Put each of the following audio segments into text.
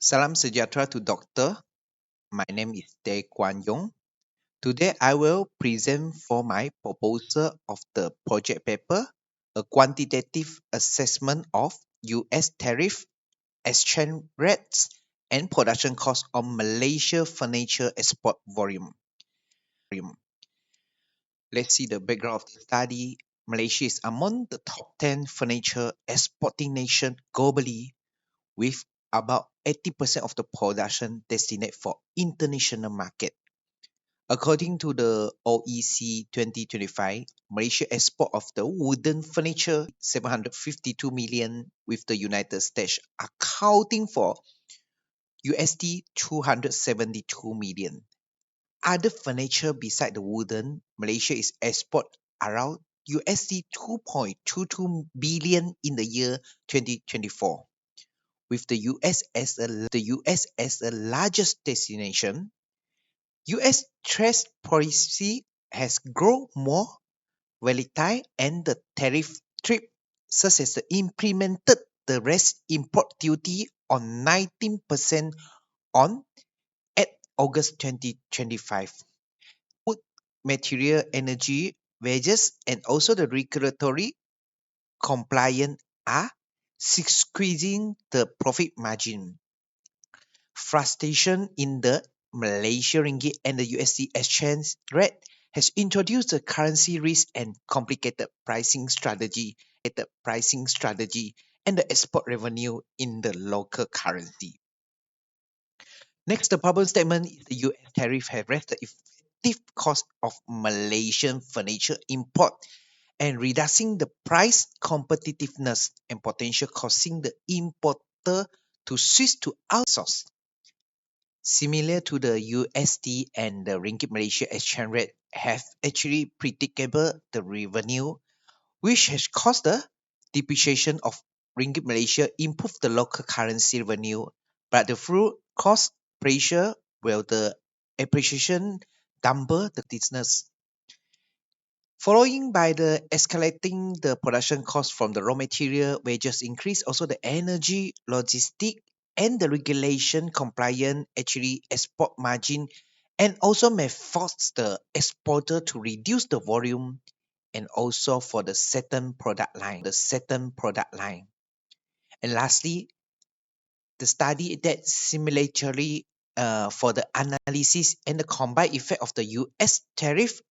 Salam sejahtera to Doctor. My name is Tae Kwan Yong. Today I will present for my proposal of the project paper, a quantitative assessment of US tariff, exchange rates, and production costs on Malaysia furniture export volume. Let's see the background of the study. Malaysia is among the top 10 furniture exporting nation globally with about 80% of the production destined for international market. According to the OEC 2025, Malaysia export of the wooden furniture 752 million with the United States accounting for USD 272 million. Other furniture beside the wooden, Malaysia is export around USD 2.22 billion in the year 2024. With the US as the largest destination, US trade policy has grown more volatile and the tariff trip such as the implemented the rest import duty on 19% on at August 2025. Wood, material, energy, wages, and also the regulatory compliance are squeezing the profit margin. Frustration in the Malaysia ringgit and the USD exchange rate has introduced the currency risk and complicated pricing strategy and the export revenue in the local currency. Next, the problem statement is the US tariff has raised the effective cost of Malaysian furniture import and reducing the price competitiveness and potential causing the importer to switch to outsource. Similar to the USD and the Ringgit Malaysia exchange rate have actually predictable the revenue, which has caused the depreciation of Ringgit Malaysia improve the local currency revenue, but the through cost pressure will the appreciation damper the business. Following by the escalating the production cost from the raw material, wages increase, also the energy, logistic, and the regulation compliant actually export margin and also may force the exporter to reduce the volume and also for the certain product line. And lastly, the study that similarly for the analysis and the combined effect of the US tariff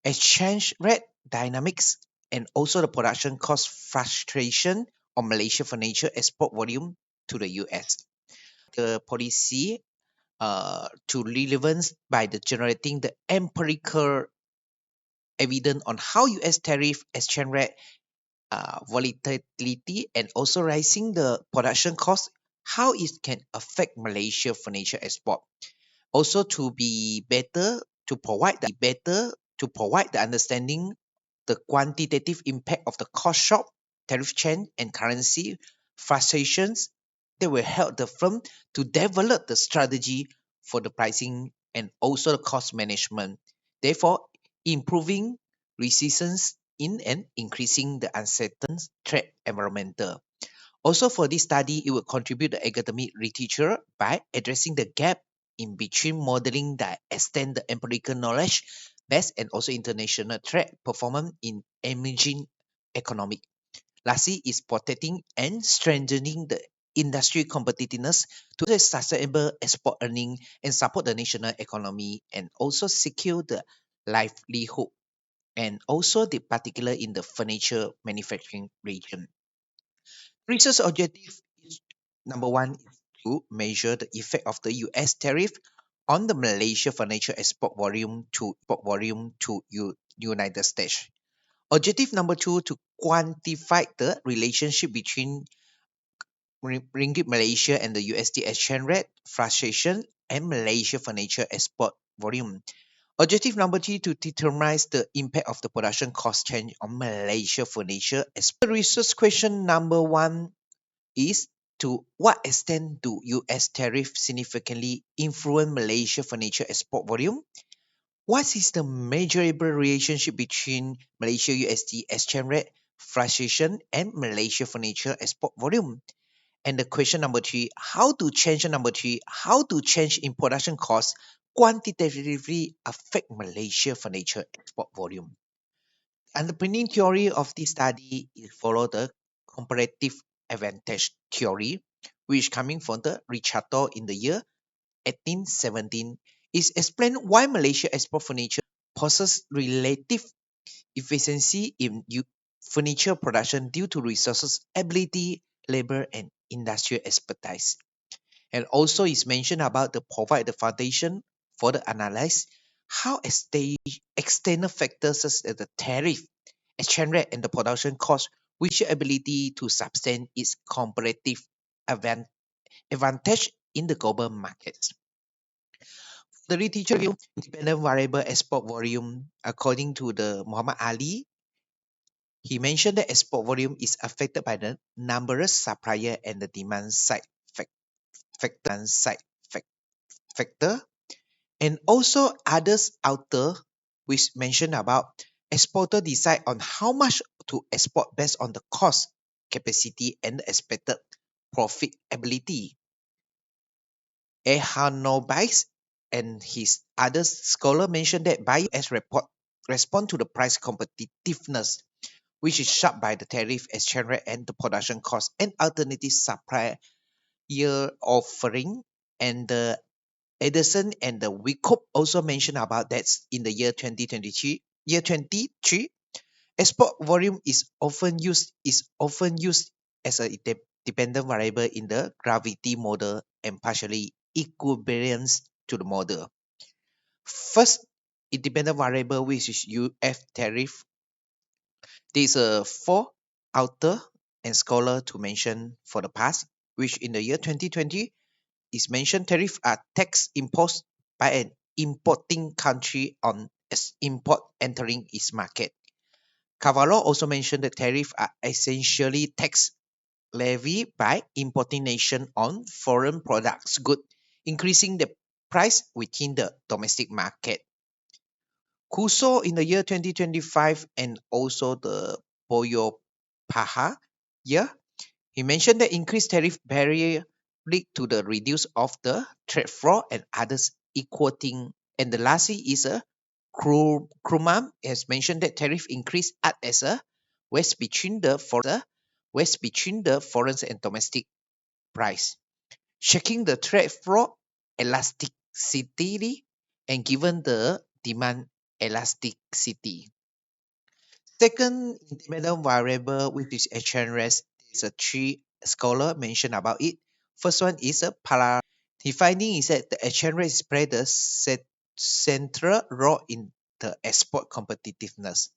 exchange rate dynamics, and also the production cost frustration on Malaysia furniture export volume to the US. The policy to relevance by the generating the empirical evidence on how US tariff exchange rate volatility and also rising the production cost, how it can affect Malaysia furniture export. Also to be better to provide the understanding the quantitative impact of the cost shock, tariff change, and currency fluctuations that will help the firm to develop the strategy for the pricing and also the cost management. Therefore, improving resistance in and increasing the uncertain trade environmental. Also for this study, it will contribute the academic literature by addressing the gap in between modeling that extend the empirical knowledge base and also international trade performance in emerging economic. Lastly, is protecting and strengthening the industry competitiveness to the sustainable export earning and support the national economy and also secure the livelihood and also the particular in the furniture manufacturing region. Research objective is number one is to measure the effect of the US tariff on the Malaysia furniture export volume to United States. Objective number two to quantify the relationship between Ringgit Malaysia and the USD exchange rate fluctuation and Malaysia furniture export volume. Objective number three to determine the impact of the production cost change on Malaysia furniture. Research question number one is to what extent do US tariff significantly influence Malaysia furniture export volume? What is the measurable relationship between Malaysia USD exchange rate fluctuation and Malaysia furniture export volume? And the question number three, how to change in production costs quantitatively affect Malaysia furniture export volume. Underpinning theory of this study is follow the comparative advantage theory, which coming from the Ricardo in the year 1817, is explain why Malaysia export furniture possesses relative efficiency in furniture production due to resources, ability, labor, and industrial expertise. And also is mentioned about the provide the foundation for the analyze how external factors such as the tariff, exchange rate, and the production cost, which ability to sustain its comparative advantage in the global markets. The literature view dependent variable export volume according to the Muhammad Ali. He mentioned that export volume is affected by the numerous supplier and the demand side factor, and also others outer which mention about exporter decide on how much to export based on the cost, capacity, and the expected profitability. Ehanobis and his other scholar mentioned that buyer as report respond to the price competitiveness, which is shaped by the tariff, exchange rate, and the production cost, and alternative supplier offering. And the Edison and the Wickup also mentioned about that in the year 2023. Year 23, export volume is often used as a dependent variable in the gravity model and partially equivalence to the model. First, independent variable which is UF tariff. There's a four author and scholar to mention for the past, which in the year 2020 is mentioned tariff are tax imposed by an importing country on its import entering its market. Cavallo also mentioned that tariff are essentially tax levied by importing nation on foreign products good, increasing the price within the domestic market. Kuso in the year 2025 and also the Boyo Paha year, he mentioned that increased tariff barrier lead to the reduce of the trade flow and others equating. And the last is a Krumam has mentioned that tariff increase act as a wedge between the foreign and domestic price, shaking the trade flow elasticity and given the demand elasticity. Second independent variable, which is exchange rate, is a three scholar mentioned about it. First one is a polar. The finding is that the exchange rate play the central role in the export competitiveness.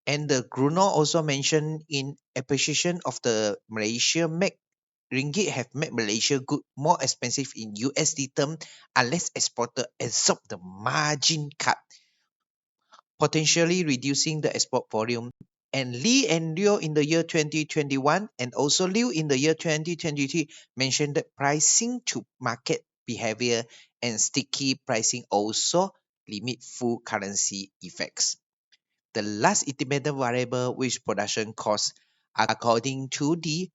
And the Gruno also mentioned in appreciation of the Malaysia make ringgit have made Malaysia good more expensive in USD term unless exporter absorb the margin cut, potentially reducing the export volume. And Lee and Liu in the year 2021 and also Liu in the year 2023 mentioned that pricing to market behavior and sticky pricing also limit full currency effects. The last independent variable which production costs according to the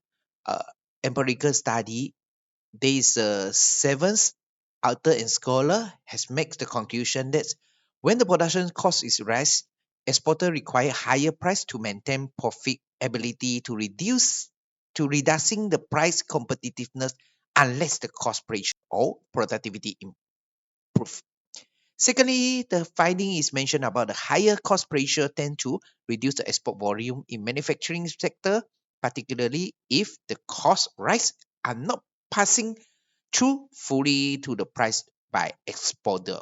uh, empirical study, there is a seventh author and scholar has made the conclusion that when the production cost is rise, exporter require higher price to maintain profitability to reducing the price competitiveness unless the cost pressure or productivity improve. Secondly, the finding is mentioned about the higher cost pressure tend to reduce the export volume in manufacturing sector, particularly if the cost rise are not passing through fully to the price by exporter.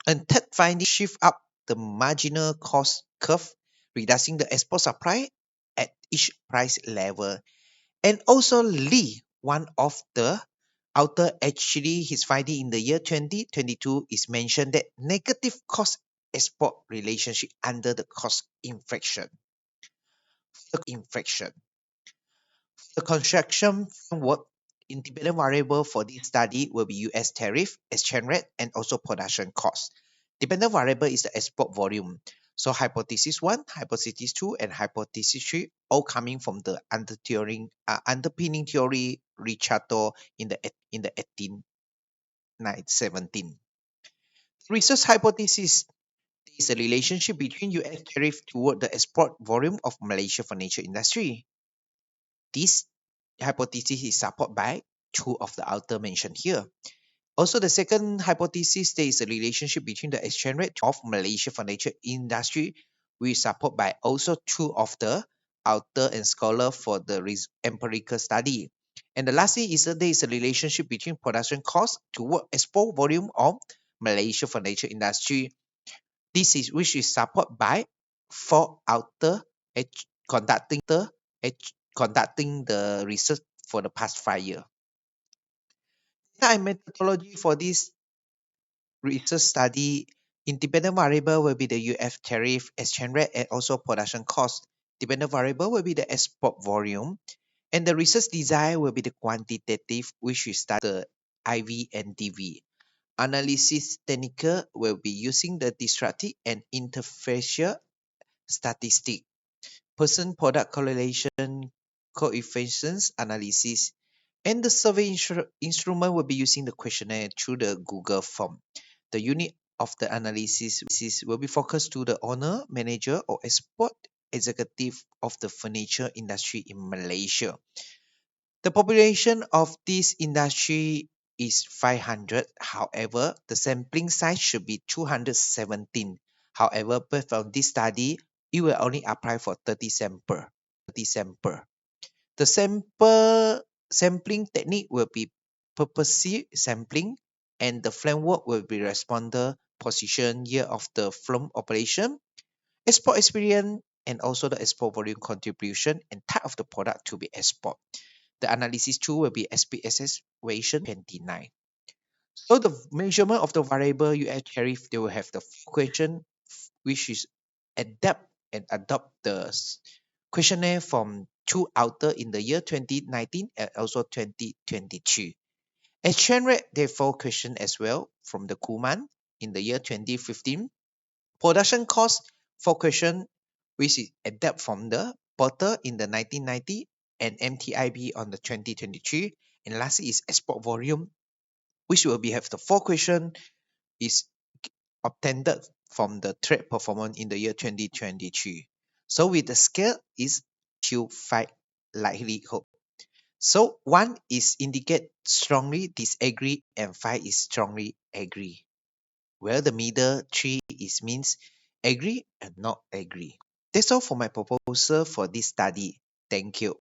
And third finding, shift up the marginal cost curve, reducing the export supply at each price level. And also Lee, one of the author, actually his finding in the year 2022 is mentioned that negative cost export relationship under the cost infraction. The construction framework independent variable for this study will be US tariff, exchange rate, and also production cost. Dependent variable is the export volume. So hypothesis 1, hypothesis 2, and hypothesis 3 all coming from the underpinning theory Richardo in the 1817. Research hypothesis is a relationship between US tariff toward the export volume of Malaysia furniture industry. This hypothesis is supported by two of the authors mentioned here. Also, the second hypothesis, there is a relationship between the exchange rate of Malaysia furniture industry, we support by also two of the author and scholar for the empirical study. And the lastly is that there is a relationship between production cost toward export volume of Malaysia furniture industry. This is which is supported by four author conducting the research for the past 5 years. And methodology for this research study, independent variable will be the UF tariff, exchange rate, and also production cost. Dependent variable will be the export volume. And the research design will be the quantitative, which we start the IV and DV. Analysis technical will be using the destructive and interfacial statistic. Person product correlation coefficients analysis. And the survey instrument will be using the questionnaire through the Google form. The unit of the analysis will be focused to the owner, manager, or export executive of the furniture industry in Malaysia. The population of this industry is 500. However, the sampling size should be 217. However, based on this study, it will only apply for 30 sample. The sampling technique will be purposive sampling, and the framework will be responder position, year of the film operation, export experience, and also the export volume contribution and type of the product to be export. The analysis tool will be SPSS version 29. So the measurement of the variable US tariff, they will have the question, which is adapt and adopt the questionnaire from two authors in the year 2019 and also 2022. Exchange rate, therefore, question as well from the Kuman in the year 2015. Production cost for question, which is adapt from the Porter in the 1990 and MTIB on the 2023. And lastly is export volume, which will be have the four question is obtained from the trade performance in the year 2023. So with the scale is 2-5 likelihood. So 1 is indicate strongly disagree and 5 is strongly agree. Where the middle 3 is means agree and not agree. That's all for my proposal for this study. Thank you.